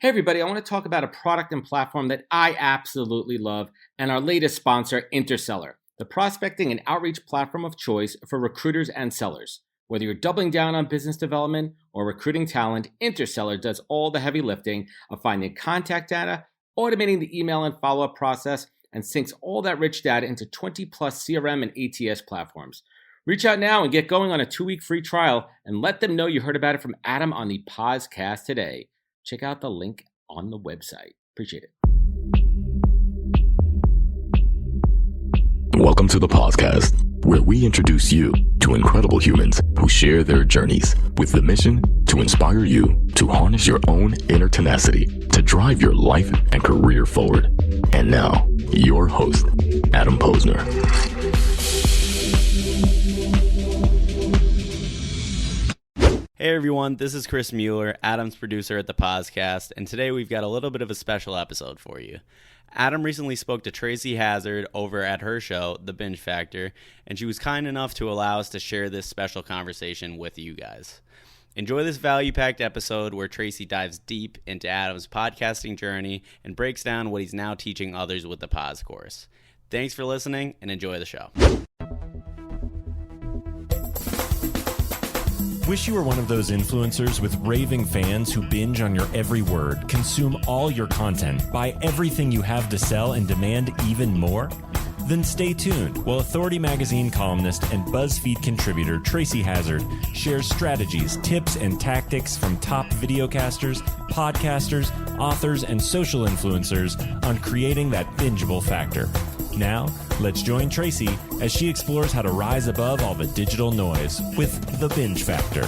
Hey everybody, I want to talk about a product and platform that I absolutely love and our latest sponsor, Interseller, the prospecting and outreach platform of choice for recruiters and sellers. Whether you're doubling down on business development or recruiting talent, Interseller does all the heavy lifting of finding contact data, automating the email and follow-up process, and syncs all that rich data into 20 plus CRM and ATS platforms. Reach out now and get going on a 2-week free trial and let them know you heard about it from Adam on the PozCast today. Check out the link on the website. Appreciate it. Welcome to the PozCast, where we introduce you to incredible humans who share their journeys with the mission to inspire you to harness your own inner tenacity to drive your life and career forward. And now, your host, Adam Posner. Hey everyone, this is Chris Mueller, Adam's producer at the PozCast, and today we've got a little bit of a special episode for you. Adam recently spoke to Tracy Hazard over at her show, The Binge Factor, and she was kind enough to allow us to share this special conversation with you guys. Enjoy this value-packed episode where Tracy dives deep into Adam's podcasting journey and breaks down what he's now teaching others with the Poz course. Thanks for listening and enjoy the show. Wish you were one of those influencers with raving fans who binge on your every word, consume all your content, buy everything you have to sell, and demand even more? Then stay tuned while Authority Magazine columnist and BuzzFeed contributor Tracy Hazard shares strategies, tips, and tactics from top videocasters, podcasters, authors, and social influencers on creating that bingeable factor. Now, let's join Tracy as she explores how to rise above all the digital noise with the Binge Factor.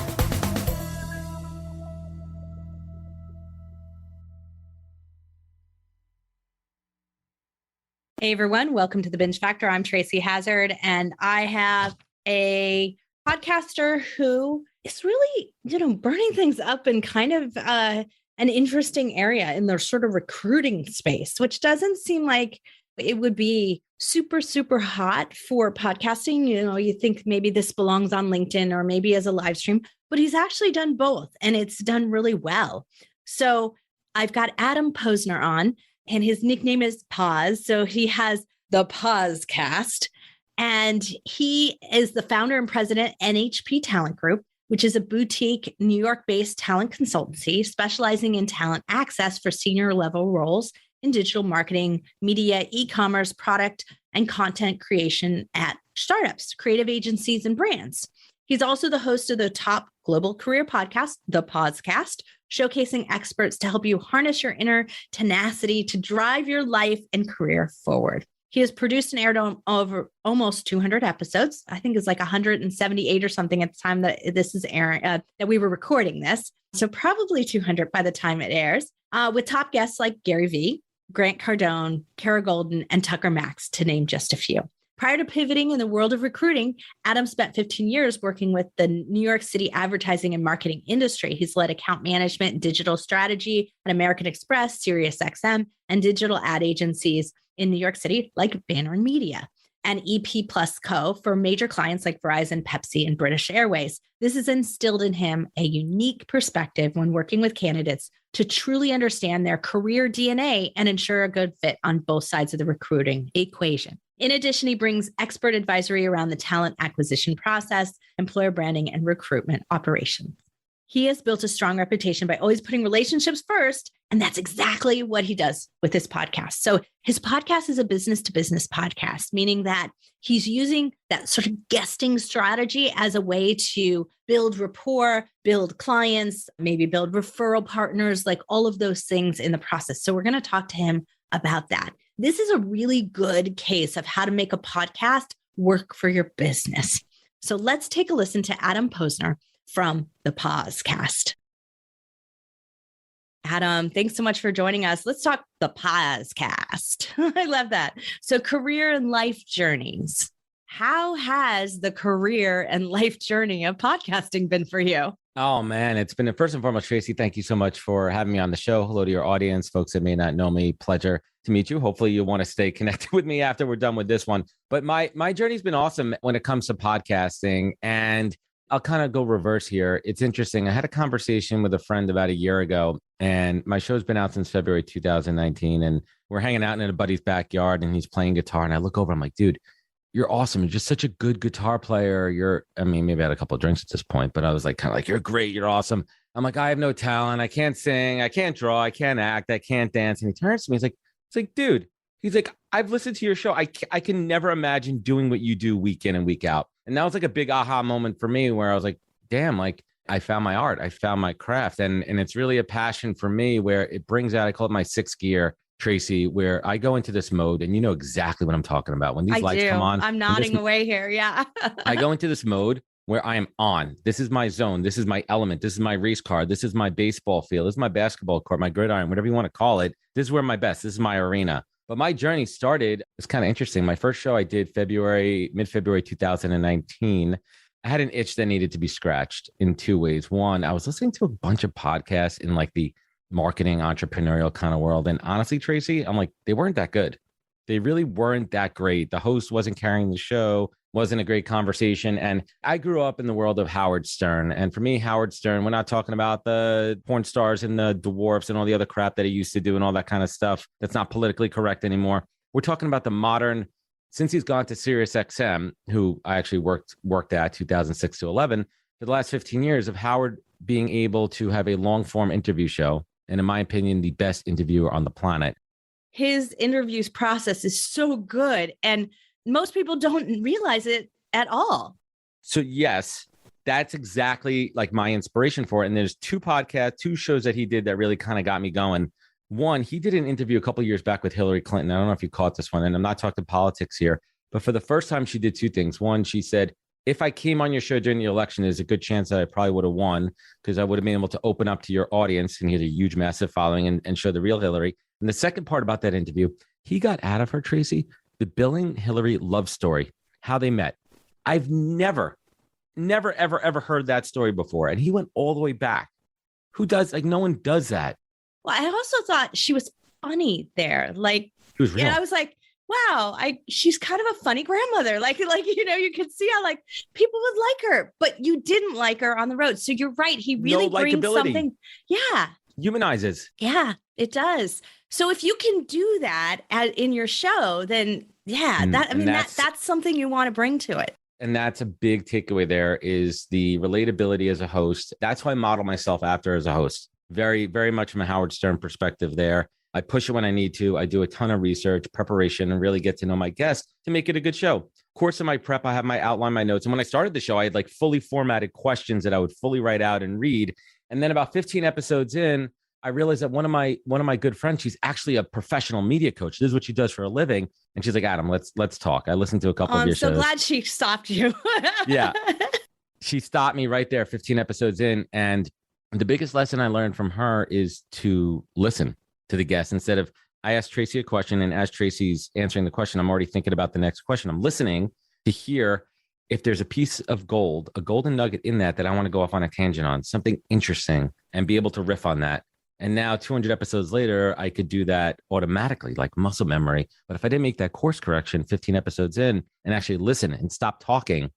Hey everyone, welcome to the Binge Factor. I'm Tracy Hazard, and I have a podcaster who is really, burning things up in kind of an interesting area in their sort of recruiting space, which doesn't seem like it would be super, super hot for podcasting. You think maybe this belongs on LinkedIn or maybe as a live stream, but he's actually done both and it's done really well. So I've got Adam Posner on, and his nickname is Poz. So he has the PozCast, and he is the founder and president NHP Talent Group, which is a boutique New York-based talent consultancy specializing in talent access for senior level roles in digital marketing, media, e-commerce, product, and content creation at startups, creative agencies, and brands. He's also the host of the top global career podcast, the PozCast, showcasing experts to help you harness your inner tenacity to drive your life and career forward. He has produced and aired over almost 200 episodes. I think it's like 178 or something at the time that this is airing, that we were recording this. So probably 200 by the time it airs, with top guests like Gary Vee, Grant Cardone, Kara Golden, and Tucker Max, to name just a few. Prior to pivoting in the world of recruiting, Adam spent 15 years working with the New York City advertising and marketing industry. He's led account management and digital strategy at American Express, SiriusXM, and digital ad agencies in New York City like Vayner Media, and EP Plus Co. for major clients like Verizon, Pepsi, and British Airways. This has instilled in him a unique perspective when working with candidates to truly understand their career DNA and ensure a good fit on both sides of the recruiting equation. In addition, he brings expert advisory around the talent acquisition process, employer branding, and recruitment operations. He has built a strong reputation by always putting relationships first, and that's exactly what he does with his podcast. So his podcast is a business-to-business podcast, meaning that he's using that sort of guesting strategy as a way to build rapport, build clients, maybe build referral partners, like all of those things in the process. So we're going to talk to him about that. This is a really good case of how to make a podcast work for your business. So let's take a listen to Adam Posner from the PozCast. Adam, thanks so much for joining us. Let's talk the PozCast. I love that. So career and life journeys. How has the career and life journey of podcasting been for you? Oh man, it's been, first and foremost, Tracy, thank you so much for having me on the show. Hello to your audience, folks that may not know me. Pleasure to meet you. Hopefully you want to stay connected with me after we're done with this one. But my journey's been awesome when it comes to podcasting. And I'll kind of go reverse here. It's interesting. I had a conversation with a friend about a year ago, and my show's been out since February 2019. And we're hanging out in a buddy's backyard, and he's playing guitar. And I look over, I'm like, dude, you're awesome. You're just such a good guitar player. Maybe I had a couple of drinks at this point, but I was like, kind of like, you're great. You're awesome. I'm like, I have no talent. I can't sing. I can't draw. I can't act. I can't dance. And he turns to me. It's like, dude, he's like, I've listened to your show. I can never imagine doing what you do week in and week out. And that was like a big aha moment for me where I was like, damn, like I found my art. I found my craft. And it's really a passion for me where it brings out, I call it my sixth gear, Tracy, where I go into this mode, and you know exactly what I'm talking about. When these lights come on. I'm nodding away here. Yeah. I go into this mode where I am on. This is my zone. This is my element. This is my race car. This is my baseball field. This is my basketball court, my gridiron, whatever you want to call it. This is where my best. This is my arena. But my journey started, it's kind of interesting. My first show I did mid-February 2019. I had an itch that needed to be scratched in two ways. One, I was listening to a bunch of podcasts in like the marketing, entrepreneurial kind of world. And honestly, Tracy, I'm like, they weren't that good. They really weren't that great. The host wasn't carrying the show, wasn't a great conversation. And I grew up in the world of Howard Stern. And for me, Howard Stern, we're not talking about the porn stars and the dwarfs and all the other crap that he used to do and all that kind of stuff that's not politically correct anymore. We're talking about the modern, since he's gone to SiriusXM, who I actually worked at 2006 to 11, for the last 15 years of Howard being able to have a long form interview show. And in my opinion, the best interviewer on the planet. His interviews process is so good. And most people don't realize it at all. So yes, that's exactly like my inspiration for it. And there's two shows that he did that really kind of got me going. One, he did an interview a couple of years back with Hillary Clinton. I don't know if you caught this one, and I'm not talking politics here, but for the first time, she did two things. One, she said, if I came on your show during the election, there's a good chance that I probably would have won because I would have been able to open up to your audience, and he had a huge, massive following, and show the real Hillary. And the second part about that interview, he got out of her, Tracy, the Bill and Hillary love story, how they met. I've never, ever heard that story before. And he went all the way back. Who does, like, no one does that. Well, I also thought she was funny there. Like, She was real. and I was like, wow, she's kind of a funny grandmother. Like, you could see how like people would like her, but you didn't like her on the road. So you're right. He really brings something. Yeah. Humanizes. Yeah, it does. So if you can do that in your show, then yeah, that's something you want to bring to it. And that's a big takeaway there is the relatability as a host. That's why I model myself after as a host. Very, very much from a Howard Stern perspective there. I push it when I need to. I do a ton of research, preparation, and really get to know my guests to make it a good show. Of course, in my prep, I have my outline, my notes. And when I started the show, I had like fully formatted questions that I would fully write out and read. And then about 15 episodes in, I realized that one of my good friends, she's actually a professional media coach. This is what she does for a living. And she's like, Adam, let's talk. I listened to a couple of your shows. I'm so glad she stopped you. Yeah. She stopped me right there, 15 episodes in. And the biggest lesson I learned from her is to listen to the guests. Instead of, I asked Tracy a question, and as Tracy's answering the question, I'm already thinking about the next question. I'm listening to hear if there's a piece of gold, a golden nugget in that I want to go off on a tangent on, something interesting, and be able to riff on that. And now 200 episodes later, I could do that automatically, like muscle memory. But if I didn't make that course correction 15 episodes in and actually listen and stop talking,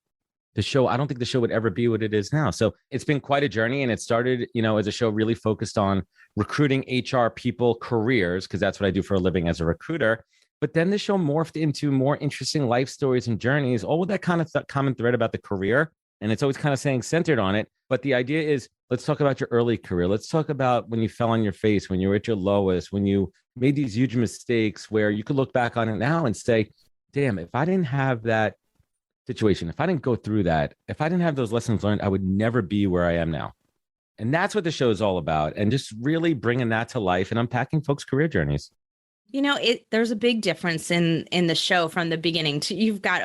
the show, I don't think the show would ever be what it is now. So it's been quite a journey. And it started, as a show really focused on recruiting HR people careers, because that's what I do for a living as a recruiter. But then the show morphed into more interesting life stories and journeys, all with that kind of common thread about the career. And it's always kind of saying centered on it. But the idea is, let's talk about your early career. Let's talk about when you fell on your face, when you were at your lowest, when you made these huge mistakes where you could look back on it now and say, damn, if I didn't have that situation, if I didn't go through that, if I didn't have those lessons learned, I would never be where I am now. And that's what the show is all about. And just really bringing that to life and unpacking folks' career journeys. There's a big difference in the show from the beginning. You've got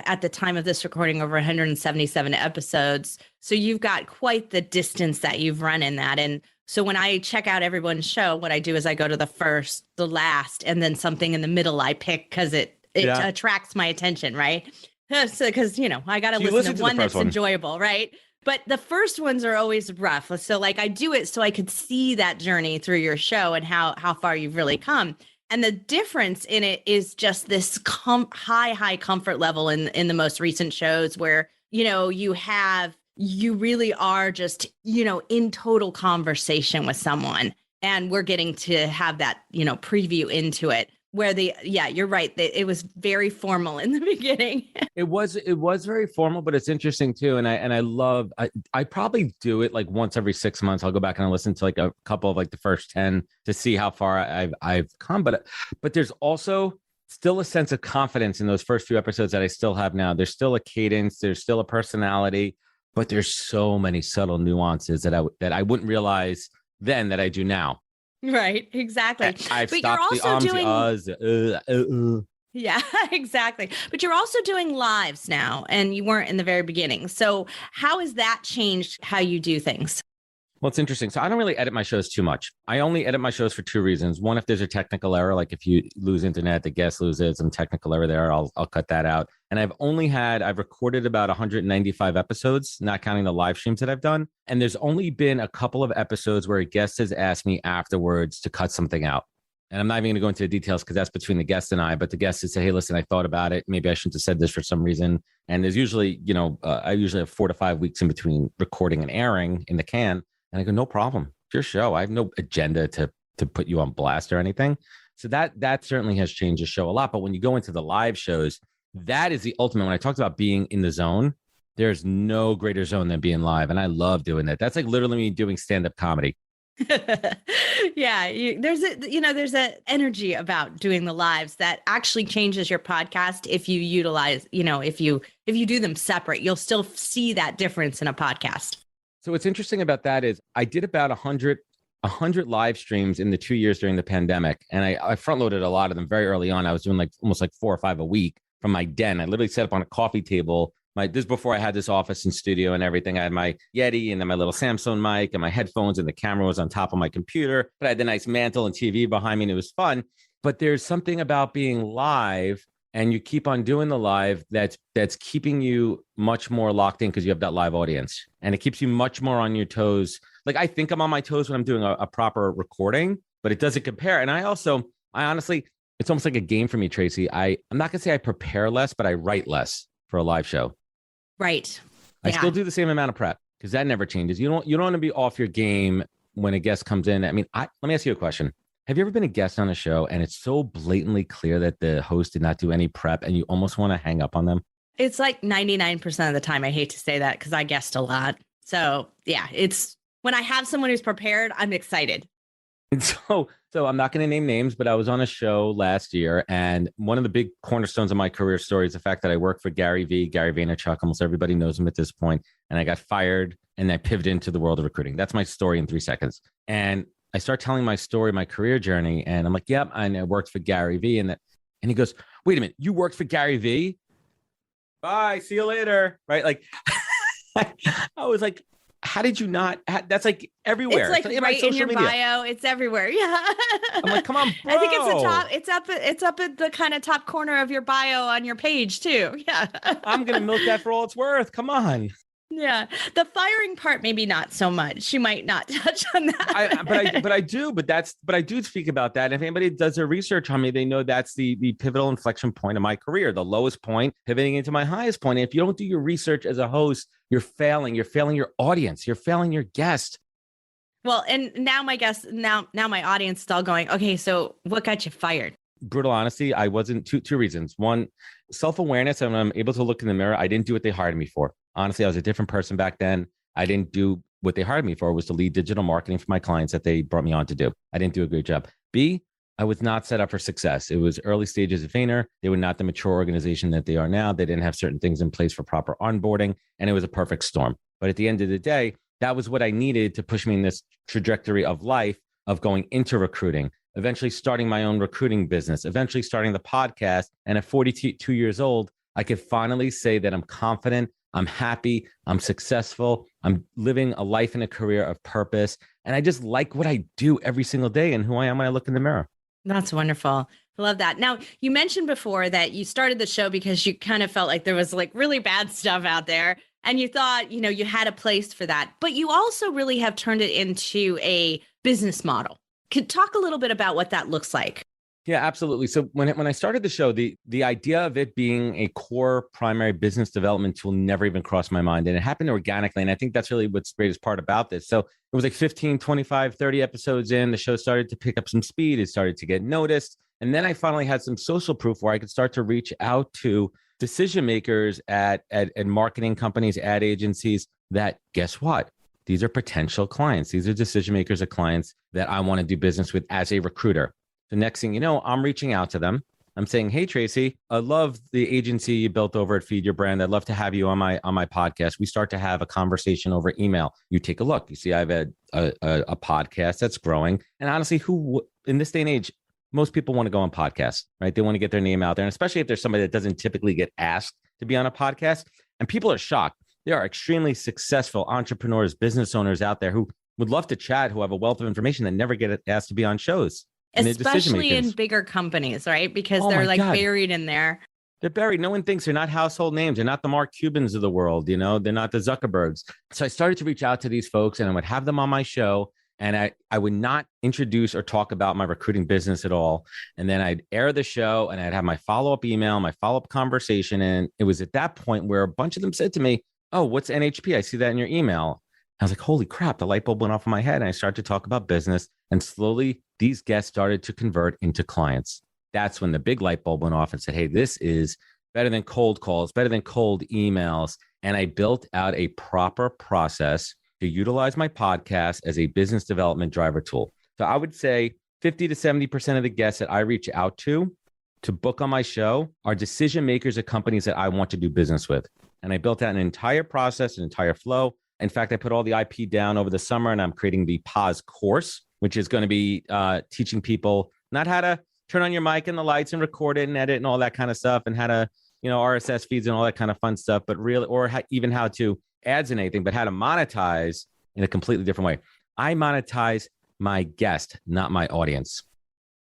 at the time of this recording, over 177 episodes. So you've got quite the distance that you've run in that. And so when I check out everyone's show, what I do is I go to the first, the last, and then something in the middle I pick because it attracts my attention, right? So because, I got to listen to one that's enjoyable, right? But the first ones are always rough. So like I do it so I could see that journey through your show and how far you've really come. And the difference in it is just this high comfort level in the most recent shows where, you have you really are just, in total conversation with someone. And we're getting to have that, preview into it where you're right. It was very formal in the beginning. It was very formal, but it's interesting too. And I probably do it like once every 6 months. I'll go back and I'll listen to like a couple of like the first 10 to see how far I've come. But there's also still a sense of confidence in those first few episodes that I still have now. There's still a cadence, there's still a personality, but there's so many subtle nuances that I wouldn't realize then that I do now. Right, exactly. I've but stopped you're also doing Yeah, exactly. But you're also doing lives now, and you weren't in the very beginning. So how has that changed how you do things? Well, it's interesting. So I don't really edit my shows too much. I only edit my shows for two reasons. One, if there's a technical error, like if you lose internet, the guest loses some technical error there, I'll cut that out. And I've recorded about 195 episodes, not counting the live streams that I've done. And there's only been a couple of episodes where a guest has asked me afterwards to cut something out. And I'm not even going to go into the details because that's between the guest and I, but the guest has said, hey, listen, I thought about it. Maybe I shouldn't have said this for some reason. And there's usually, I usually have 4 to 5 weeks in between recording and airing in the can. And I go, no problem. It's your show. I have no agenda to put you on blast or anything. So that certainly has changed the show a lot. But when you go into the live shows, that is the ultimate. When I talked about being in the zone, there's no greater zone than being live. And I love doing that. That's like literally me doing stand-up comedy. Yeah, there's a energy about doing the lives that actually changes your podcast if you utilize, if you do them separate, you'll still see that difference in a podcast. So what's interesting about that is I did about 100 live streams in the 2 years during the pandemic. And I front loaded a lot of them very early on. I was doing like almost like 4 or 5 a week from my den. I literally set up on a coffee table. This is before I had this office and studio and everything. I had my Yeti and then my little Samsung mic and my headphones, and the camera was on top of my computer. But I had the nice mantle and TV behind me, and it was fun. But there's something about being live, and you keep on doing the live that's keeping you much more locked in because you have that live audience, and it keeps you much more on your toes. Like I think I'm on my toes when I'm doing a proper recording, but it doesn't compare. And I honestly, it's almost like a game for me, Tracy. I'm not gonna say I prepare less, but I write less for a live show. Right. I still do the same amount of prep because that never changes. You don't want to be off your game when a guest comes in. I mean, let me ask you a question. Have you ever been a guest on a show and it's so blatantly clear that the host did not do any prep and you almost want to hang up on them? It's like 99% of the time. I hate to say that because I guest a lot. So yeah, it's when I have someone who's prepared, I'm excited. And so I'm not going to name names, but I was on a show last year, and one of the big cornerstones of my career story is the fact that I worked for Gary Vaynerchuk. Almost everybody knows him at this point. And I got fired and I pivoted into the world of recruiting. That's my story in 3 seconds. And I start telling my story, my career journey. And I'm like, yep. And I worked for Gary V. And he goes, wait a minute, you worked for Gary V? Bye. See you later. Right. Like I was like, how did you not? That's like everywhere. It's like right in your media bio. It's everywhere. Yeah. I'm like, come on, bro. I think it's the top. It's up at the kind of top corner of your bio on your page too. Yeah. I'm gonna milk that for all it's worth. Come on. Yeah, the firing part maybe not so much. You might not touch on that. But I do speak about that. If anybody does their research on me, they know that's the pivotal inflection point of my career, the lowest point, pivoting into my highest point. And if you don't do your research as a host, you're failing. You're failing your audience. You're failing your guest. Well, and now my guest, now my audience is all going, okay, so what got you fired? Brutal honesty, I wasn't two reasons. One, self-awareness, and when I'm able to look in the mirror, I didn't do what they hired me for. Honestly, I was a different person back then. I didn't do what they hired me for, was to lead digital marketing for my clients that they brought me on to do. I didn't do a great job. B, I was not set up for success. It was early stages of Vayner. They were not the mature organization that they are now. They didn't have certain things in place for proper onboarding, and it was a perfect storm. But at the end of the day, that was what I needed to push me in this trajectory of life of going into recruiting, eventually starting my own recruiting business, eventually starting the podcast. And at 42 years old, I could finally say that I'm confident, I'm happy, I'm successful, I'm living a life and a career of purpose. And I just like what I do every single day and who I am when I look in the mirror. That's wonderful. I love that. Now, you mentioned before that you started the show because you kind of felt like there was like really bad stuff out there. And you thought, you had a place for that. But you also really have turned it into a business model. Could talk a little bit about what that looks like. Yeah, absolutely. So when I started the show, the idea of it being a core primary business development tool never even crossed my mind. And it happened organically. And I think that's really what's the greatest part about this. So it was like 15, 25, 30 episodes in, the show started to pick up some speed. It started to get noticed. And then I finally had some social proof where I could start to reach out to decision makers at marketing companies, ad agencies that, guess what? These are potential clients. These are decision makers of clients that I want to do business with as a recruiter. The next thing you know, I'm reaching out to them. I'm saying, hey, Tracy, I love the agency you built over at Feed Your Brand. I'd love to have you on my podcast. We start to have a conversation over email. You take a look. You see, I have a podcast that's growing. And honestly, who in this day and age, most people want to go on podcasts, right? They want to get their name out there. And especially if there's somebody that doesn't typically get asked to be on a podcast. And people are shocked. There are extremely successful entrepreneurs, business owners out there who would love to chat, who have a wealth of information that never get asked to be on shows. Especially in bigger companies, right? Because they're like buried in there. They're buried. No one thinks they're not household names. They're not the Mark Cubans of the world. They're not the Zuckerbergs. So I started to reach out to these folks and I would have them on my show. And I would not introduce or talk about my recruiting business at all. And then I'd air the show and I'd have my follow-up email, my follow-up conversation. And it was at that point where a bunch of them said to me, oh, what's NHP? I see that in your email. I was like, holy crap, the light bulb went off in my head. And I started to talk about business. And slowly, these guests started to convert into clients. That's when the big light bulb went off and said, hey, this is better than cold calls, better than cold emails. And I built out a proper process to utilize my podcast as a business development driver tool. So I would say 50 to 70% of the guests that I reach out to book on my show are decision makers of companies that I want to do business with. And I built out an entire process, an entire flow. In fact, I put all the IP down over the summer and I'm creating the Poz course, which is going to be teaching people not how to turn on your mic and the lights and record it and edit and all that kind of stuff and how to, RSS feeds and all that kind of fun stuff, but really, or even how to ads and anything, but how to monetize in a completely different way. I monetize my guest, not my audience.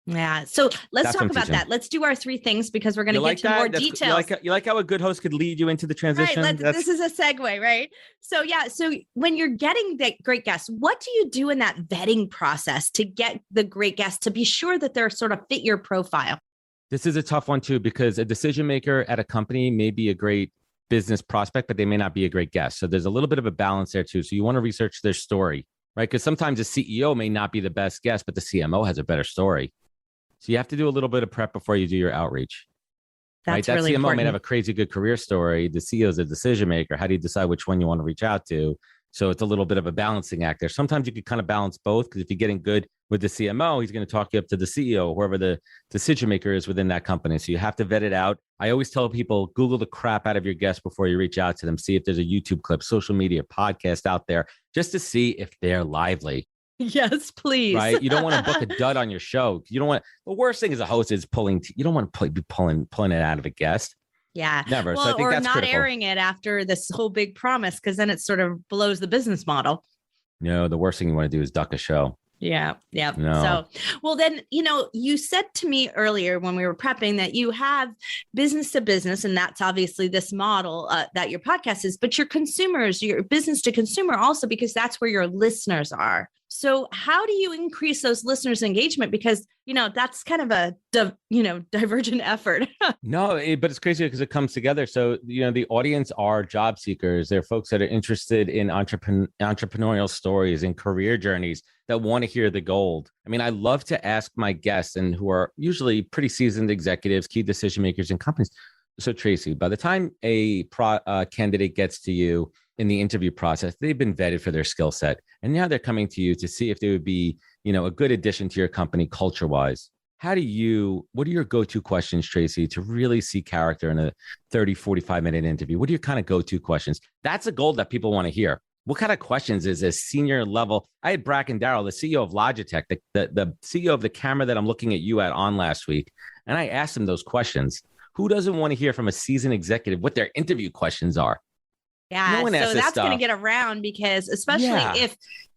Yeah. So let's talk about that. Let's do our 3 things because we're going to get to more details. You like how a good host could lead you into the transition? Right. This is a segue, right? So yeah. So when you're getting the great guests, what do you do in that vetting process to get the great guests to be sure that they're sort of fit your profile? This is a tough one too, because a decision maker at a company may be a great business prospect, but they may not be a great guest. So there's a little bit of a balance there too. So you want to research their story, right? Because sometimes the CEO may not be the best guest, but the CMO has a better story. So you have to do a little bit of prep before you do your outreach. That's right? That really CMO important. may have a crazy good career story. The CEO is a decision maker. How do you decide which one you want to reach out to? So it's a little bit of a balancing act there. Sometimes you could kind of balance both, because if you're getting good with the CMO, he's going to talk you up to the CEO, whoever the decision maker is within that company. So you have to vet it out. I always tell people, Google the crap out of your guests before you reach out to them. See if there's a YouTube clip, social media, podcast out there, just to see if they're lively. Yes, please. Right? You don't want to book a dud on your show. You don't want. The worst thing as a host is pulling. You don't want to be pulling it out of a guest. Yeah, never. Well, so I think or that's not critical. airing it after this whole big promise, because then it sort of blows the business model. No, the worst thing you want to do is duck a show. Yeah. Yeah. No. So, well, then, you said to me earlier when we were prepping that you have business to business, and that's obviously this model that your podcast is, but your consumers, your business to consumer also, because that's where your listeners are. So how do you increase those listeners' engagement? Because, that's kind of a, divergent effort. No, but it's crazy because it comes together. So, the audience are job seekers. They're folks that are interested in entrepreneurial stories and career journeys that want to hear the gold. I mean, I love to ask my guests, and who are usually pretty seasoned executives, key decision makers in companies. So Tracy, by the time a candidate gets to you in the interview process, they've been vetted for their skill set. And now they're coming to you to see if they would be, a good addition to your company culture-wise. What are your go-to questions, Tracy, to really see character in a 30, 45-minute interview? What are your kind of go-to questions? That's a goal that people want to hear. What kind of questions is a senior level? I had Bracken Darrell, the CEO of Logitech, the CEO of the camera that I'm looking at you on last week. And I asked him those questions. Who doesn't want to hear from a seasoned executive what their interview questions are? Yeah. No one So that's going to get around, because especially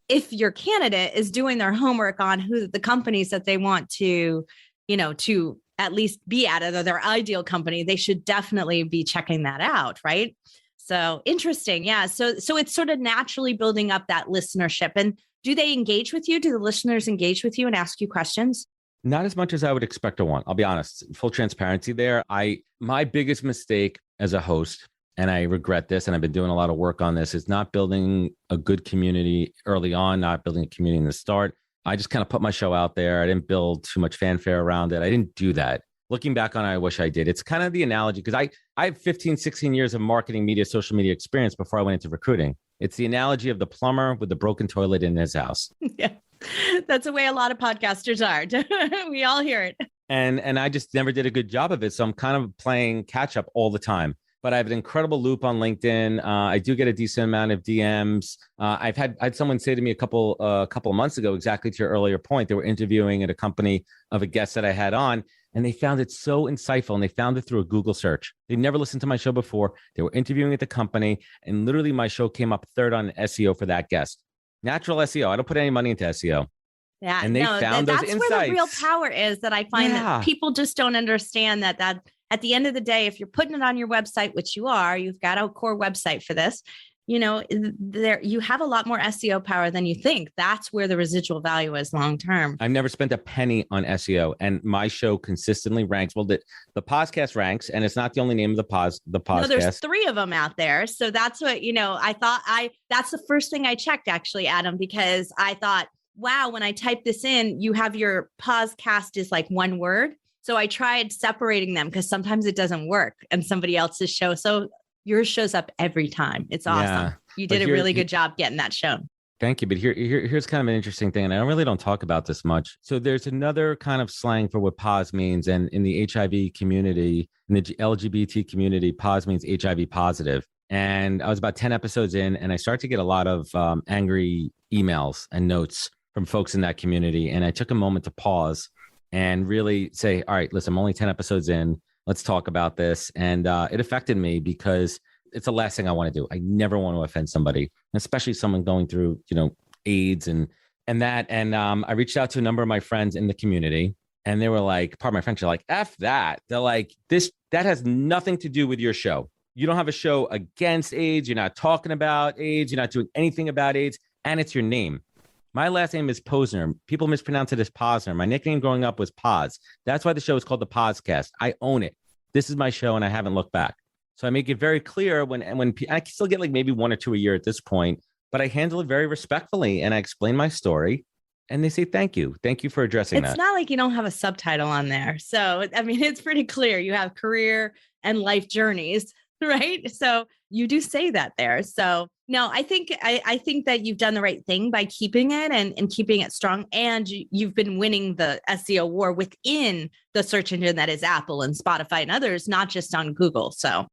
if your candidate is doing their homework on who the companies that they want to, to at least be at, or their ideal company, they should definitely be checking that out. Right. So interesting. Yeah. So it's sort of naturally building up that listenership. And do they engage with you? Do the listeners engage with you and ask you questions? Not as much as I would expect or want. I'll be honest, full transparency there. My biggest mistake as a host, and I regret this, and I've been doing a lot of work on this, is not building a good community early on, not building a community in the start. I just kind of put my show out there. I didn't build too much fanfare around it. I didn't do that. Looking back on it, I wish I did. It's kind of the analogy, because I have 15, 16 years of marketing, media, social media experience before I went into recruiting. It's the analogy of the plumber with the broken toilet in his house. Yeah, that's the way a lot of podcasters are. We all hear it. And I just never did a good job of it. So I'm kind of playing catch up all the time. But I have an incredible loop on LinkedIn. I do get a decent amount of DMs. I had someone say to me a couple of months ago, exactly to your earlier point, they were interviewing at a company of a guest that I had on, and they found it so insightful, and they found it through a Google search. They never listened to my show before. They were interviewing at the company, and literally my show came up third on SEO for that guest. Natural SEO. I don't put any money into SEO. Yeah, and they found those that's insights. where the real power is, that I find that people just don't understand that at the end of the day, if you're putting it on your website, which you are, you've got a core website for this, there you have a lot more SEO power than you think. That's where the residual value is long term. I've never spent a penny on SEO, and my show consistently ranks. Well, the PozCast ranks, and it's not the only name of the PozCast. No, there's 3 of them out there. So that's what, I thought that's the first thing I checked, actually, Adam, because I thought, wow, when I type this in, you have your PozCast is like one word. So I tried separating them, because sometimes it doesn't work and somebody else's show. So yours shows up every time. It's awesome. Yeah, you did a really good job getting that shown. Thank you. But here's kind of an interesting thing, and I really don't talk about this much. So there's another kind of slang for what POZ means. And in the HIV community, in the LGBT community, POZ means HIV positive. And I was about 10 episodes in, and I started to get a lot of angry emails and notes from folks in that community. And I took a moment to pause and really say, all right, listen, I'm only 10 episodes in. Let's talk about this. And it affected me, because it's the last thing I want to do. I never want to offend somebody, especially someone going through, AIDS and that. And I reached out to a number of my friends in the community, and they were like, part of my friends are like, F that. They're like, that has nothing to do with your show. You don't have a show against AIDS. You're not talking about AIDS. You're not doing anything about AIDS. And it's your name. My last name is Posner. People mispronounce it as Posner. My nickname growing up was Poz. That's why the show is called the PozCast. I own it. This is my show, and I haven't looked back. So I make it very clear when I still get like maybe 1 or 2 a year at this point, but I handle it very respectfully, and I explain my story, and they say, thank you for addressing that. It's not like you don't have a subtitle on there. So, I mean, it's pretty clear. You have career and life journeys, right? So you do say that there. So no, I think that you've done the right thing by keeping it and keeping it strong. And you've been winning the SEO war within the search engine that is Apple and Spotify and others, not just on Google. So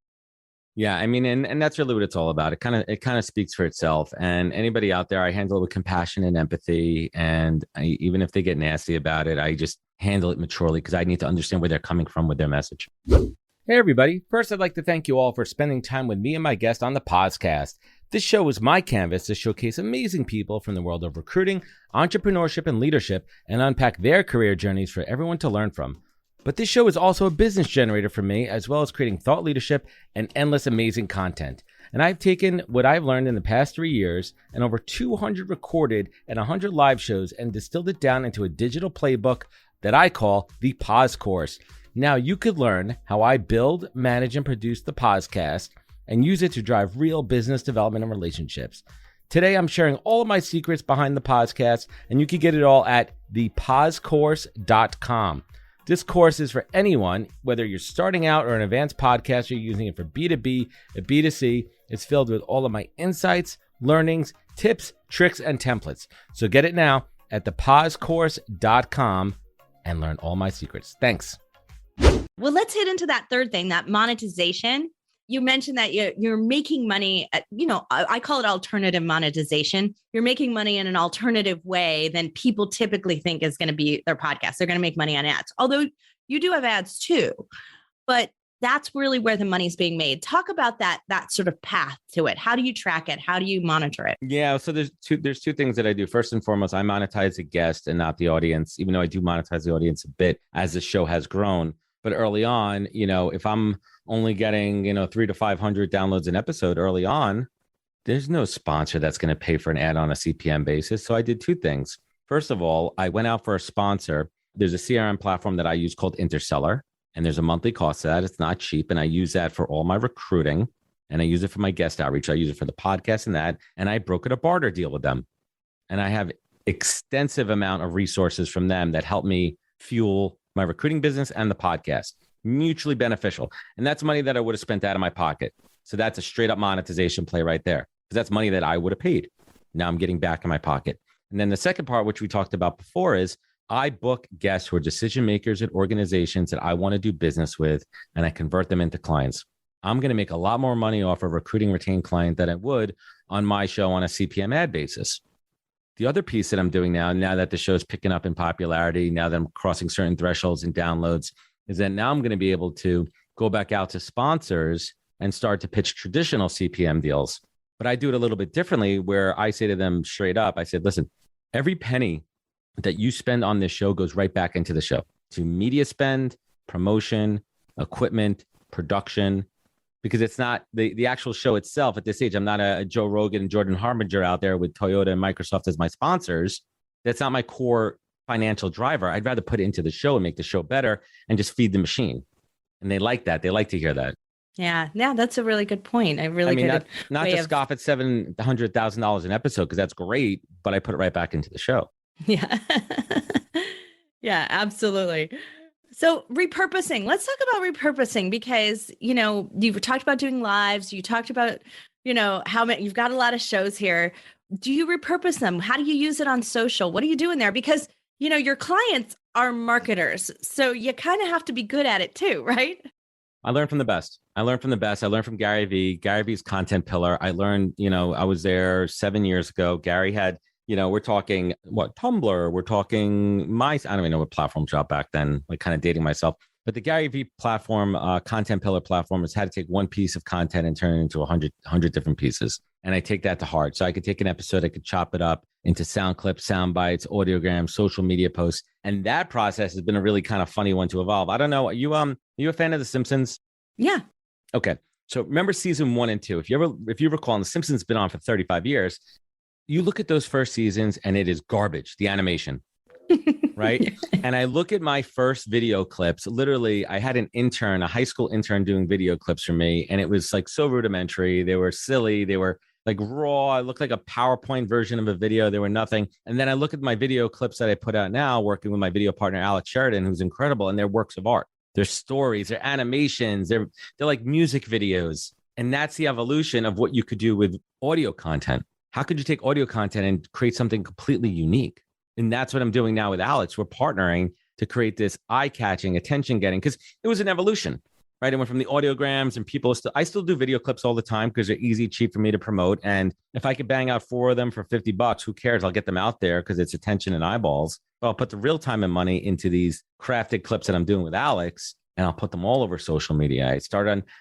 yeah, I mean, and that's really what it's all about. It kind of speaks for itself. And anybody out there, I handle it with compassion and empathy. And even if they get nasty about it, I just handle it maturely, because I need to understand where they're coming from with their message. Hey, everybody. First, I'd like to thank you all for spending time with me and my guest on the PozCast. This show is my canvas to showcase amazing people from the world of recruiting, entrepreneurship, and leadership, and unpack their career journeys for everyone to learn from. But this show is also a business generator for me, as well as creating thought leadership and endless amazing content. And I've taken what I've learned in the past 3 years and over 200 recorded and 100 live shows and distilled it down into a digital playbook that I call the Poz Course. Now you could learn how I build, manage, and produce the PozCast and use it to drive real business development and relationships. Today, I'm sharing all of my secrets behind the PozCast, and you can get it all at thepozcourse.com. This course is for anyone, whether you're starting out or an advanced podcaster, you're using it for B2B and B2C. It's filled with all of my insights, learnings, tips, tricks, and templates. So get it now at thepozcourse.com and learn all my secrets. Thanks. Well, let's hit into that third thing, that monetization. You mentioned that you're making money, I call it alternative monetization. You're making money in an alternative way than people typically think is going to be their podcast. They're going to make money on ads, although you do have ads too, but that's really where the money's being made. Talk about that sort of path to it. How do you track it? How do you monitor it? Yeah. So there's two things that I do. First and foremost, I monetize the guest and not the audience, even though I do monetize the audience a bit as the show has grown. But early on, if I'm only getting, 300 to 500 downloads an episode early on, there's no sponsor that's going to pay for an ad on a CPM basis. So I did two things. First of all, I went out for a sponsor There's a CRM platform that I use called Interseller, and there's a monthly cost to that. It's not cheap. And I use that for all my recruiting, and I use it for my guest outreach. I use it for the podcast and that. And I brokered a barter deal with them. And I have extensive amount of resources from them that help me fuel my recruiting business and the podcast. Mutually beneficial. And that's money that I would have spent out of my pocket. So that's a straight up monetization play right there. Because that's money that I would have paid. Now I'm getting back in my pocket. And then the second part, which we talked about before, is I book guests who are decision makers at organizations that I want to do business with, and I convert them into clients. I'm going to make a lot more money off a recruiting retained client than I would on my show on a CPM ad basis. The other piece that I'm doing now that the show's picking up in popularity, now that I'm crossing certain thresholds and downloads, is that now I'm going to be able to go back out to sponsors and start to pitch traditional CPM deals. But I do it a little bit differently, where I say to them straight up, I said, listen, every penny that you spend on this show goes right back into the show, to media spend, promotion, equipment, production, because it's not the actual show itself at this stage. I'm not a Joe Rogan and Jordan Harbinger out there with Toyota and Microsoft as my sponsors. That's not my core financial driver. I'd rather put it into the show and make the show better and just feed the machine. And they like that. They like to hear that. Yeah, that's a really good point. Not to scoff at $700,000 an episode, because that's great, but I put it right back into the show. Yeah. Yeah, absolutely. So repurposing, let's talk about repurposing, because, you've talked about doing lives. You talked about, how many, you've got a lot of shows here. Do you repurpose them? How do you use it on social? What are you doing there? Because, your clients are marketers. So you kind of have to be good at it too, right? I learned from the best. I learned from Gary Vee. Gary Vee's content pillar. I learned, I was there 7 years ago. Gary had, we're talking Tumblr, we're talking I don't even know what platforms out back then, like kind of dating myself. But the Gary Vee platform, content pillar platform, is how to take one piece of content and turn it into 100 different pieces. And I take that to heart. So I could take an episode, I could chop it up into sound clips, sound bites, audiograms, social media posts. And that process has been a really kind of funny one to evolve. I don't know. Are you a fan of The Simpsons? Yeah. Okay. So remember season 1 and 2. If you recall, and The Simpsons has been on for 35 years. You look at those first seasons and it is garbage, the animation, right? And I look at my first video clips. Literally, I had a high school intern doing video clips for me. And it was like so rudimentary. They were silly. They were like raw. I looked like a PowerPoint version of a video. They were nothing. And then I look at my video clips that I put out now, working with my video partner, Alex Sheridan, who's incredible. And they're works of art. They're stories, they're animations, they're like music videos. And that's the evolution of what you could do with audio content. How could you take audio content and create something completely unique? And that's what I'm doing now with Alex. We're partnering to create this eye-catching, attention-getting, because it was an evolution, right? It went from the audiograms, and I still do video clips all the time because they're easy, cheap for me to promote. And if I could bang out 4 of them for $50, who cares? I'll get them out there because it's attention and eyeballs. But I'll put the real time and money into these crafted clips that I'm doing with Alex, and I'll put them all over social media.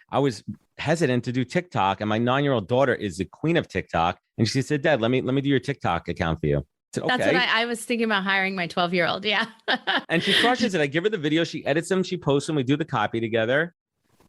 I was hesitant to do TikTok, and my 9-year-old daughter is the queen of TikTok. And she said, Dad, let me do your TikTok account for you. I said, okay. That's what I was thinking about hiring my 12-year-old. Yeah. And she crushes it. I give her the video. She edits them. She posts them. We do the copy together.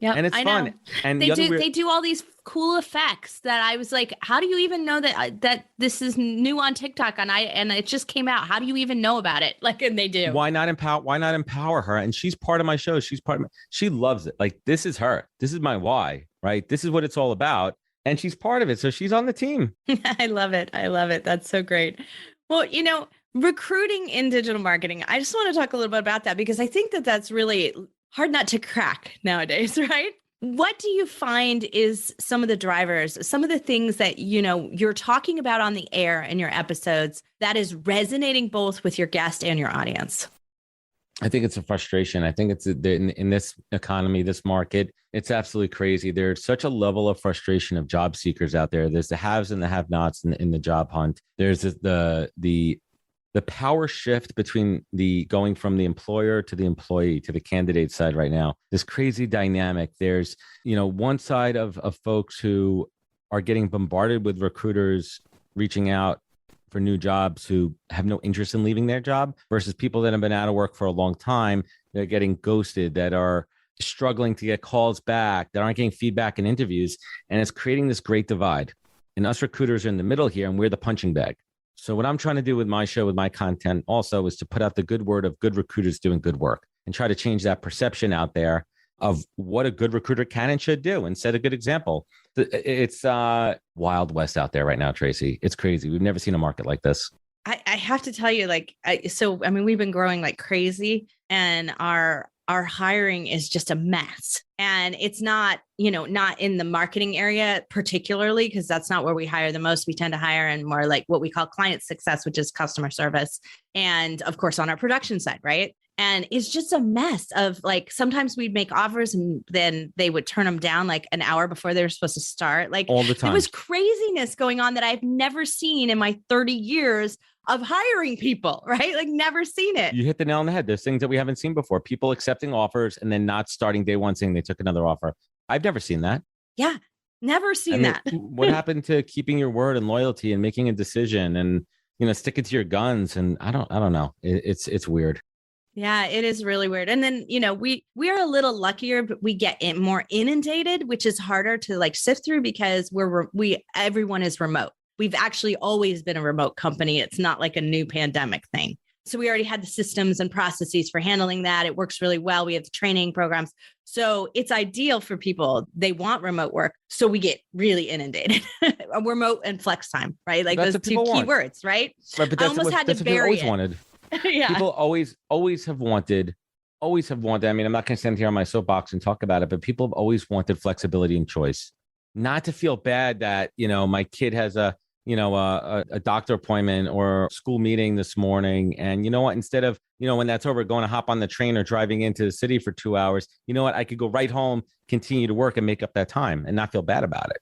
Yeah. And it's fun. Know. And they do all these cool effects that I was like, how do you even know that this is new on TikTok? And it just came out. How do you even know about it? And they do. Why not empower her? And she's part of my show. She loves it. Like, this is her. This is my why, right? This is what it's all about. And she's part of it. So she's on the team. I love it. That's so great. Well, recruiting in digital marketing, I just want to talk a little bit about that, because I think that that's really hard not to crack nowadays, right? What do you find is some of the drivers, some of the things that, you're talking about on the air in your episodes that is resonating both with your guest and your audience? I think it's a frustration. I think it's in this economy, this market, it's absolutely crazy. There's such a level of frustration of job seekers out there. There's the haves and the have-nots in the job hunt. There's the power shift between going from the employer to the employee to the candidate side right now. This crazy dynamic. There's, one side of folks who are getting bombarded with recruiters reaching out for new jobs who have no interest in leaving their job, versus people that have been out of work for a long time. They're getting ghosted, that are struggling to get calls back, that aren't getting feedback in interviews. And it's creating this great divide. And us recruiters are in the middle here, and we're the punching bag. So what I'm trying to do with my show, with my content also, is to put out the good word of good recruiters doing good work and try to change that perception out there of what a good recruiter can and should do and set a good example. It's Wild West out there right now, Tracy. It's crazy. We've never seen a market like this. I have to tell you, we've been growing like crazy, and our hiring is just a mess. And it's not, not in the marketing area particularly, because that's not where we hire the most. We tend to hire in more like what we call client success, which is customer service. And of course, on our production side, right? And it's just a mess of like, sometimes we'd make offers and then they would turn them down like an hour before they were supposed to start. Like all the time. There was craziness going on that I've never seen in my 30 years of hiring people, right? Like never seen it. You hit the nail on the head. There's things that we haven't seen before. People accepting offers and then not starting day one saying they took another offer. I've never seen that. Yeah, never seen that. What happened to keeping your word and loyalty and making a decision and, sticking to your guns? And I don't know. It's weird. Yeah, it is really weird. And then, we are a little luckier, but we get more inundated, which is harder to like sift through because everyone is remote. We've actually always been a remote company. It's not like a new pandemic thing. So we already had the systems and processes for handling that. It works really well. We have the training programs. So it's ideal for people. They want remote work. So we get really inundated. Remote and flex time, right? Like those two key words, right? Right, but I almost had to bury it. Wanted. Yeah. People always have wanted. I mean, I'm not going to stand here on my soapbox and talk about it, but people have always wanted flexibility and choice. Not to feel bad that, my kid has a doctor appointment or school meeting this morning. And you know what, instead of, when that's over, going to hop on the train or driving into the city for 2 hours, you know what, I could go right home, continue to work and make up that time and not feel bad about it.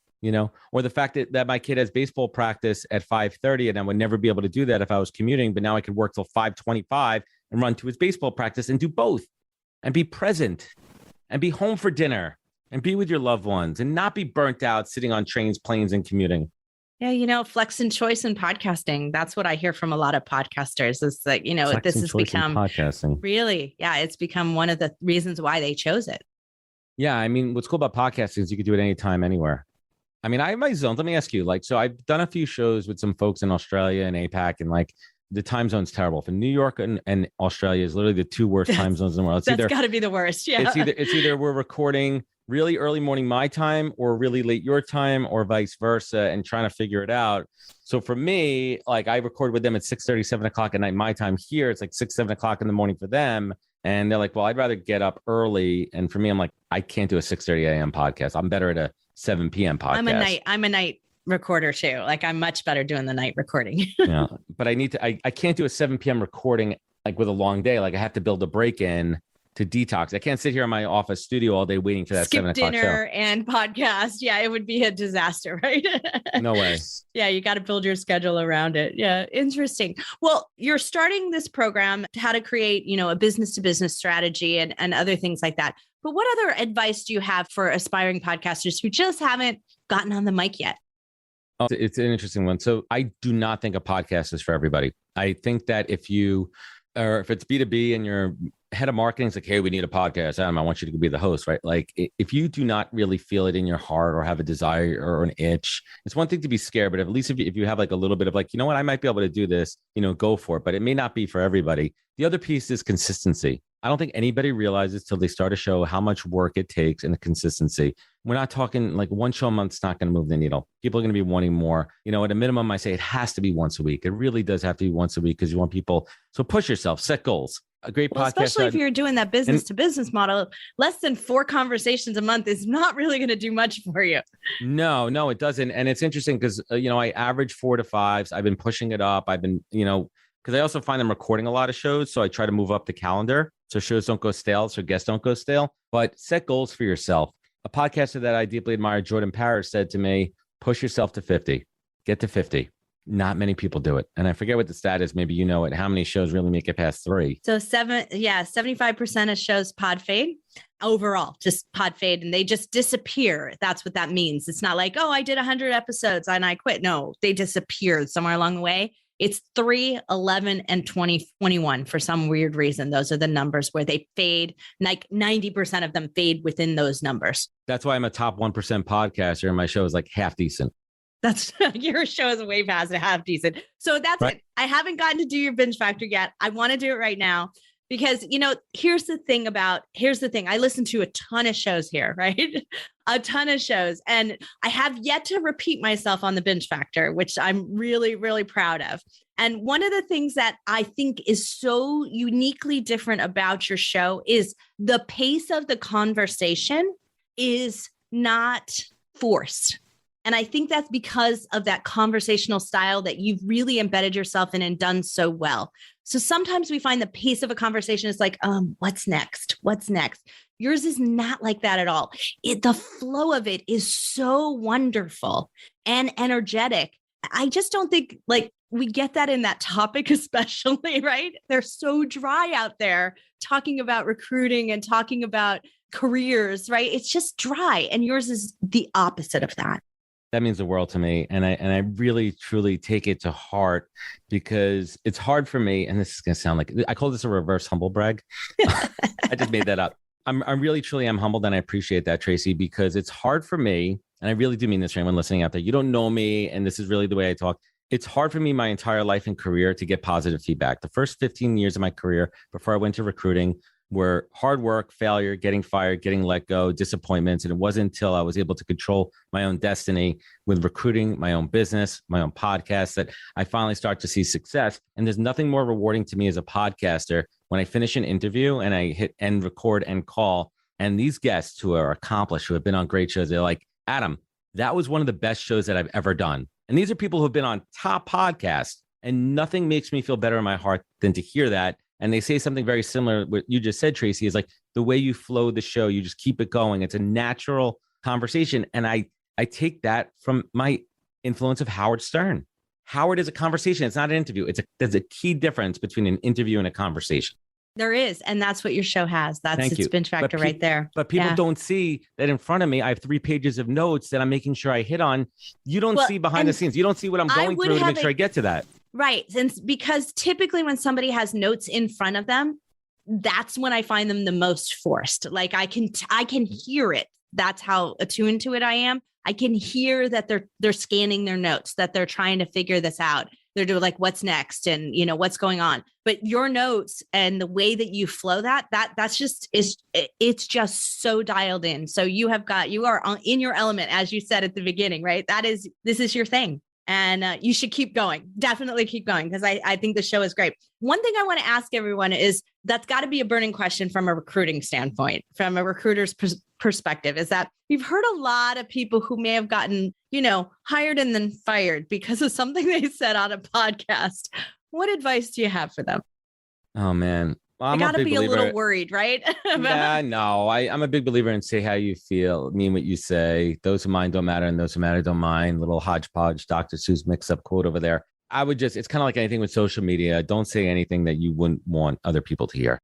Or the fact that my kid has baseball practice at 5:30 and I would never be able to do that if I was commuting, but now I could work till 5:25 and run to his baseball practice and do both and be present and be home for dinner and be with your loved ones and not be burnt out sitting on trains, planes, and commuting. Yeah, flex and choice in podcasting. That's what I hear from a lot of podcasters is that, this has become podcasting. Really, yeah, it's become one of the reasons why they chose it. Yeah, I mean, what's cool about podcasting is you can do it anytime, anywhere. I mean, I have my zones. Let me ask you, so I've done a few shows with some folks in Australia and APAC, and the time zone's terrible. For New York and Australia is literally the two worst time zones in the world. That's got to be the worst. Yeah. It's either we're recording really early morning my time or really late your time or vice versa and trying to figure it out. So for me, I record with them at 6:30, 7 o'clock at night my time. Here it's like 6, 7 o'clock in the morning for them. And they're like, well, I'd rather get up early. And for me, I'm like, I can't do a 6:30 a.m. podcast. I'm better at a 7 p.m. podcast. I'm a night recorder too. I'm much better doing the night recording. Yeah. But I can't do a 7 p.m. recording with a long day. I have to build a break in to detox. I can't sit here in my office studio all day waiting for that Skip 7 o'clock dinner show. And podcast. Yeah, it would be a disaster, right? No way. Yeah, you got to build your schedule around it. Yeah, interesting. Well, you're starting this program, how to create, a business-to-business strategy and other things like that. But what other advice do you have for aspiring podcasters who just haven't gotten on the mic yet? Oh, it's an interesting one. So I do not think a podcast is for everybody. I think that if it's B2B and you're head of marketing, it's like, hey, we need a podcast. Adam, I want you to be the host, right? If you do not really feel it in your heart or have a desire or an itch, it's one thing to be scared, but at least if you have a little bit of I might be able to do this, go for it, but it may not be for everybody. The other piece is consistency. I don't think anybody realizes till they start a show how much work it takes and the consistency. We're not talking one show a month's not going to move the needle. People are going to be wanting more. At a minimum, I say it has to be once a week. It really does have to be once a week because you want people. So push yourself, set goals. A great podcast. Especially if you're doing that business to business model, less than 4 conversations a month is not really going to do much for you. No, it doesn't. And it's interesting because, I average 4 to 5s. I've been pushing it up. I've been, because I also find I'm recording a lot of shows. So I try to move up the calendar so shows don't go stale, so guests don't go stale. But set goals for yourself. A podcaster that I deeply admire, Jordan Parrish, said to me, push yourself to 50. Get to 50. Not many people do it. And I forget what the stat is. Maybe you know it. How many shows really make it past 3? So 75% of shows pod fade overall, just pod fade, and they just disappear. That's what that means. It's not like, oh, I did 100 episodes and I quit. No, they disappeared somewhere along the way. It's 3, 11, and 20, 21 for some weird reason. Those are the numbers where they fade. 90% of them fade within those numbers. That's why I'm a top 1% podcaster and my show is half decent. That's your show is way past half decent. So that's right. it. I haven't gotten to do your binge factor yet. I want to do it right now because, here's the thing. I listen to a ton of shows here, right? A ton of shows. And I have yet to repeat myself on the binge factor, which I'm really, really proud of. And one of the things that I think is so uniquely different about your show is the pace of the conversation is not forced. And I think that's because of that conversational style that you've really embedded yourself in and done so well. So sometimes we find the pace of a conversation is like, what's next? What's next? Yours is not like that at all. The flow of it is so wonderful and energetic. I just don't think we get that in that topic, especially, right? They're so dry out there talking about recruiting and talking about careers, right? It's just dry. And yours is the opposite of that. That means the world to me. And I really, truly take it to heart because it's hard for me. And this is going to sound like, I call this a reverse humble brag. I just made that up. I'm really, truly, I'm humbled and I appreciate that, Tracy, because it's hard for me. And I really do mean this for anyone listening out there. You don't know me. And this is really the way I talk. It's hard for me my entire life and career to get positive feedback. The first 15 years of my career before I went to recruiting were hard work, failure, getting fired, getting let go, disappointments. And it wasn't until I was able to control my own destiny with recruiting, my own business, my own podcast, that I finally start to see success. And there's nothing more rewarding to me as a podcaster when I finish an interview and I hit end, record, and call. And these guests who are accomplished, who have been on great shows, they're like, Adam, that was one of the best shows that I've ever done. And these are people who have been on top podcasts, and nothing makes me feel better in my heart than to hear that. And they say something very similar. What you just said, Tracy, is like the way you flow the show, you just keep it going. It's a natural conversation. And I take that from my influence of Howard Stern. Howard is a conversation. It's not an interview. There's a key difference between an interview and a conversation. There is. And that's what your show has. That's its binge factor right there. But people don't see that in front of me. I have 3 pages of notes that I'm making sure I hit on. You don't see behind the scenes. You don't see what I'm going through to make sure I get to that. Right. Because typically when somebody has notes in front of them, that's when I find them the most forced. Like I can hear it. That's how attuned to it I am. I can hear that they're scanning their notes, that they're trying to figure this out. They're doing like, what's next? And what's going on, but your notes and the way that you flow that's just it's just so dialed in. So you are in your element, as you said at the beginning, right? This is your thing. And you should keep going. Definitely keep going because I think the show is great. One thing I want to ask everyone is that's got to be a burning question from a recruiting standpoint, from a recruiter's perspective, is that we've heard a lot of people who may have gotten, hired and then fired because of something they said on a podcast. What advice do you have for them? Oh, man. Well, I got to be a little worried, right? Yeah, no, I'm a big believer in say how you feel, mean what you say. Those who mind don't matter and those who matter don't mind. Little hodgepodge, Dr. Seuss mix-up quote over there. It's kind of like anything with social media. Don't say anything that you wouldn't want other people to hear.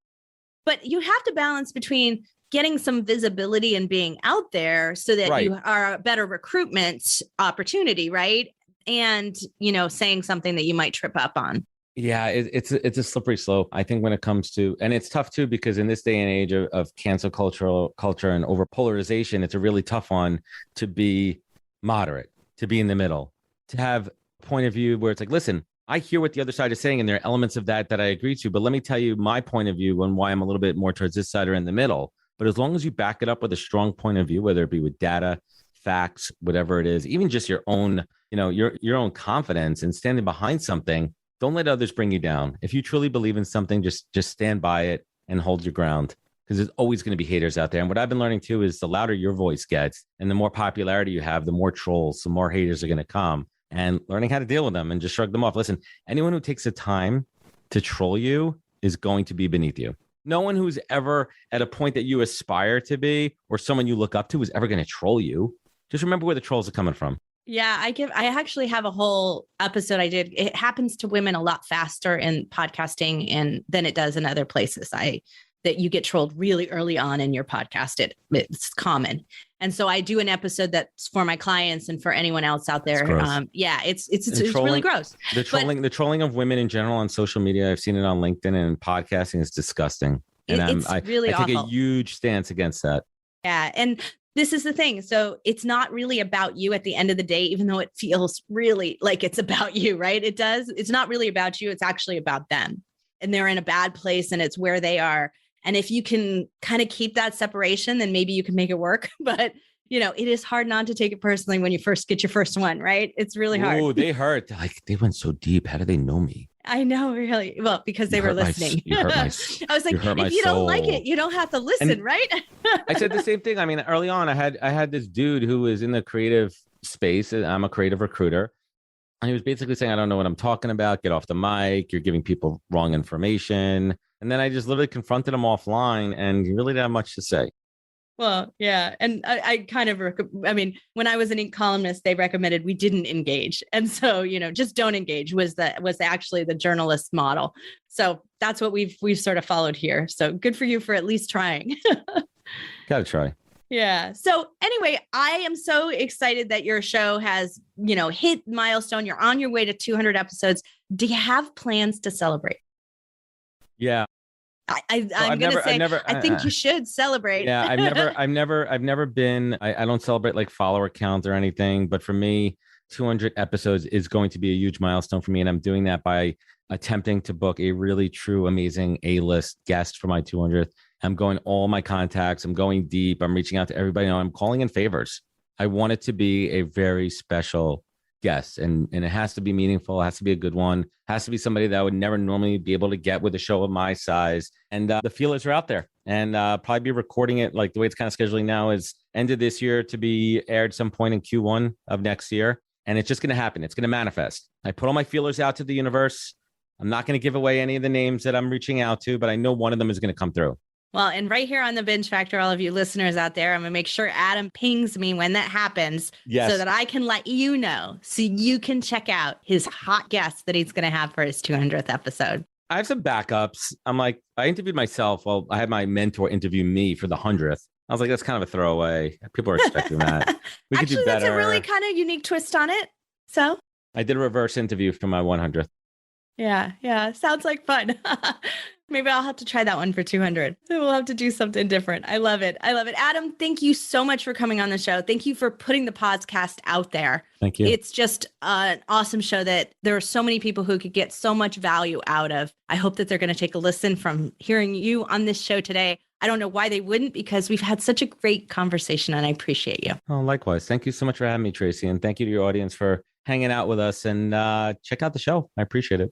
But you have to balance between getting some visibility and being out there so that you are a better recruitment opportunity, right? And, saying something that you might trip up on. Yeah, it's a slippery slope. I think when it comes to, and it's tough too, because in this day and age of cancel culture and over polarization, it's a really tough one to be moderate, to be in the middle, to have a point of view where it's like, listen, I hear what the other side is saying, and there are elements of that I agree to, but let me tell you my point of view and why I'm a little bit more towards this side or in the middle. But as long as you back it up with a strong point of view, whether it be with data, facts, whatever it is, even just your own, your own confidence and standing behind something. Don't let others bring you down. If you truly believe in something, just stand by it and hold your ground, because there's always going to be haters out there. And what I've been learning too is the louder your voice gets and the more popularity you have, the more trolls, the more haters are going to come, and learning how to deal with them and just shrug them off. Listen, anyone who takes the time to troll you is going to be beneath you. No one who's ever at a point that you aspire to be or someone you look up to is ever going to troll you. Just remember where the trolls are coming from. Yeah, I actually have a whole episode I did. It happens to women a lot faster in podcasting than it does in other places. That you get trolled really early on in your podcast. It's common. And so I do an episode that's for my clients and for anyone else out there. It's really gross. The trolling of women in general on social media, I've seen it on LinkedIn and podcasting, is disgusting. And I take a huge stance against that. Yeah. And this is the thing. So it's not really about you at the end of the day, even though it feels really like it's about you, right? It does. It's not really about you. It's actually about them. And they're in a bad place and it's where they are. And if you can kind of keep that separation, then maybe you can make it work. But, it is hard not to take it personally when you first get your first one, right? It's really hard. Oh, they hurt. Like, they went so deep. How do they know me? I know, really. Well, because they were listening. You hurt my I was like, if you don't like it, you don't have to listen, and right? I said the same thing. I mean, early on, I had this dude who was in the creative space. I'm a creative recruiter. And he was basically saying, I don't know what I'm talking about. Get off the mic. You're giving people wrong information. And then I just literally confronted him offline, and he really didn't have much to say. Well, yeah. And I kind of, when I was an ink columnist, they recommended we didn't engage. And so, just don't engage was actually the journalist model. So that's what we've sort of followed here. So good for you for at least trying. Gotta try. Yeah. So anyway, I am so excited that your show has, hit milestone. You're on your way to 200 episodes. Do you have plans to celebrate? Yeah. I'm going to say, I think you should celebrate. Yeah. I've never been, I don't celebrate like follower count or anything, but for me, 200 episodes is going to be a huge milestone for me. And I'm doing that by attempting to book a really true, amazing A-list guest for my 200th. I'm going all my contacts. I'm going deep. I'm reaching out to everybody. I'm calling in favors. I want it to be a very special guest, and it has to be meaningful. It has to be a good one. It has to be somebody that I would never normally be able to get with a show of my size. And the feelers are out there, and probably be recording it like the way it's kind of scheduling now is end of this year to be aired some point in Q1 of next year. And it's just going to happen. It's going to manifest. I put all my feelers out to the universe. I'm not going to give away any of the names that I'm reaching out to, but I know one of them is going to come through. Well, and right here on the Binge Factor, all of you listeners out there, I'm going to make sure Adam pings me when that happens so that I can let you know, so you can check out his hot guest that he's going to have for his 200th episode. I have some backups. I interviewed myself. Well, I had my mentor interview me for the 100th. I was like, that's kind of a throwaway. People are expecting that. We could do better. That's a really kind of unique twist on it. So I did a reverse interview for my 100th. Yeah. Sounds like fun. Maybe I'll have to try that one for 200. We'll have to do something different. I love it. Adam, thank you so much for coming on the show. Thank you for putting the PozCast out there. Thank you. It's just an awesome show that there are so many people who could get so much value out of. I hope that they're going to take a listen from hearing you on this show today. I don't know why they wouldn't, because we've had such a great conversation and I appreciate you. Oh, likewise. Thank you so much for having me, Tracy. And thank you to your audience for hanging out with us, and check out the show. I appreciate it.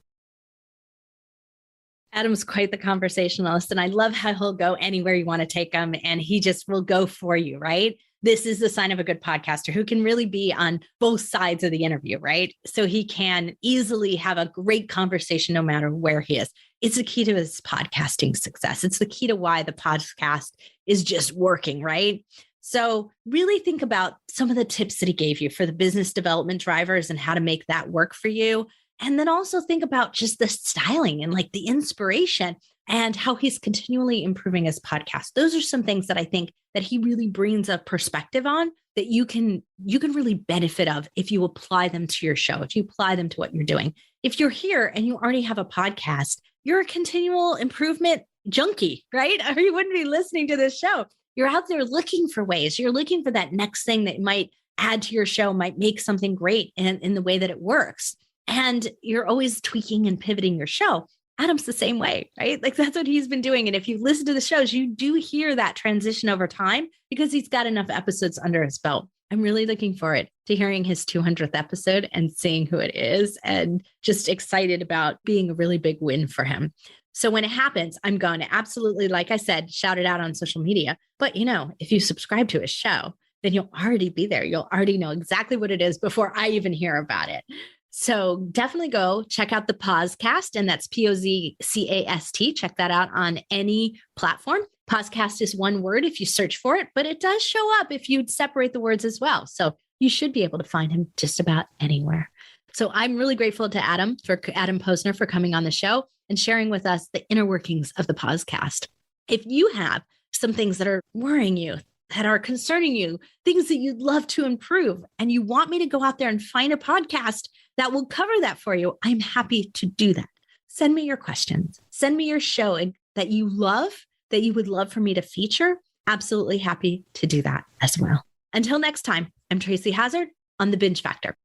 Adam's quite the conversationalist, and I love how he'll go anywhere you want to take him, and he just will go for you, right? This is the sign of a good podcaster who can really be on both sides of the interview, right? So he can easily have a great conversation no matter where he is. It's the key to his podcasting success. It's the key to why the podcast is just working, right? So really think about some of the tips that he gave you for the business development drivers and how to make that work for you. And then also think about just the styling and like the inspiration and how he's continually improving his podcast. Those are some things that I think that he really brings a perspective on that you can really benefit of if you apply them to your show, if you apply them to what you're doing. If you're here and you already have a podcast, you're a continual improvement junkie, right? Or you wouldn't be listening to this show. You're out there looking for ways. You're looking for that next thing that might add to your show, might make something great in the way that it works. And you're always tweaking and pivoting your show. Adam's the same way, right? Like that's what he's been doing. And if you listen to the shows, you do hear that transition over time because he's got enough episodes under his belt. I'm really looking forward to hearing his 200th episode and seeing who it is, and just excited about being a really big win for him. So when it happens, I'm going to absolutely, like I said, shout it out on social media. But if you subscribe to his show, then you'll already be there. You'll already know exactly what it is before I even hear about it. So definitely go check out the PozCast, and that's POZcast. Check that out on any platform. PozCast is one word if you search for it, but it does show up if you separate the words as well. So you should be able to find him just about anywhere. So I'm really grateful to Adam Posner for coming on the show and sharing with us the inner workings of the PozCast. If you have some things that are worrying you, that are concerning you, things that you'd love to improve, and you want me to go out there and find a podcast that will cover that for you, I'm happy to do that. Send me your questions. Send me your show that you love, that you would love for me to feature, absolutely happy to do that as well. Until next time, I'm Tracy Hazard on the Binge Factor.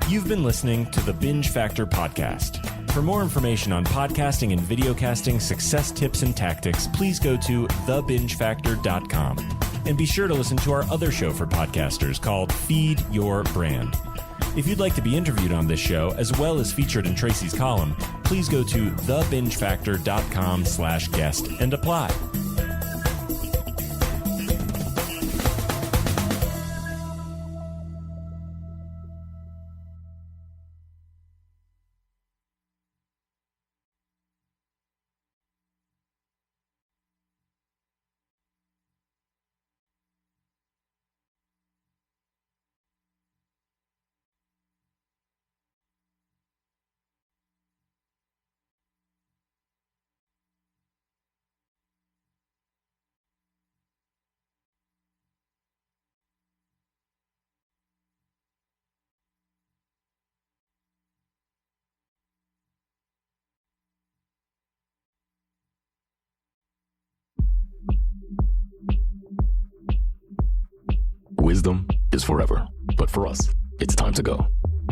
You've been listening to the Binge Factor podcast. For more information on podcasting and videocasting success tips and tactics, please go to thebingefactor.com. And be sure to listen to our other show for podcasters called Feed Your Brand. If you'd like to be interviewed on this show, as well as featured in Tracy's column, please go to thebingefactor.com/guest and apply. Wisdom is forever, but for us, it's time to go.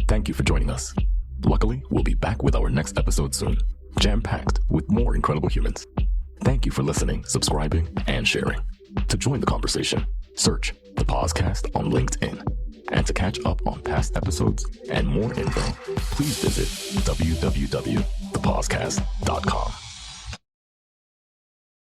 Thank you for joining us. Luckily, we'll be back with our next episode soon, jam-packed with more incredible humans. Thank you for listening, subscribing, and sharing. To join the conversation, search the PozCast on LinkedIn. And to catch up on past episodes and more info, please visit www.thepozcast.com.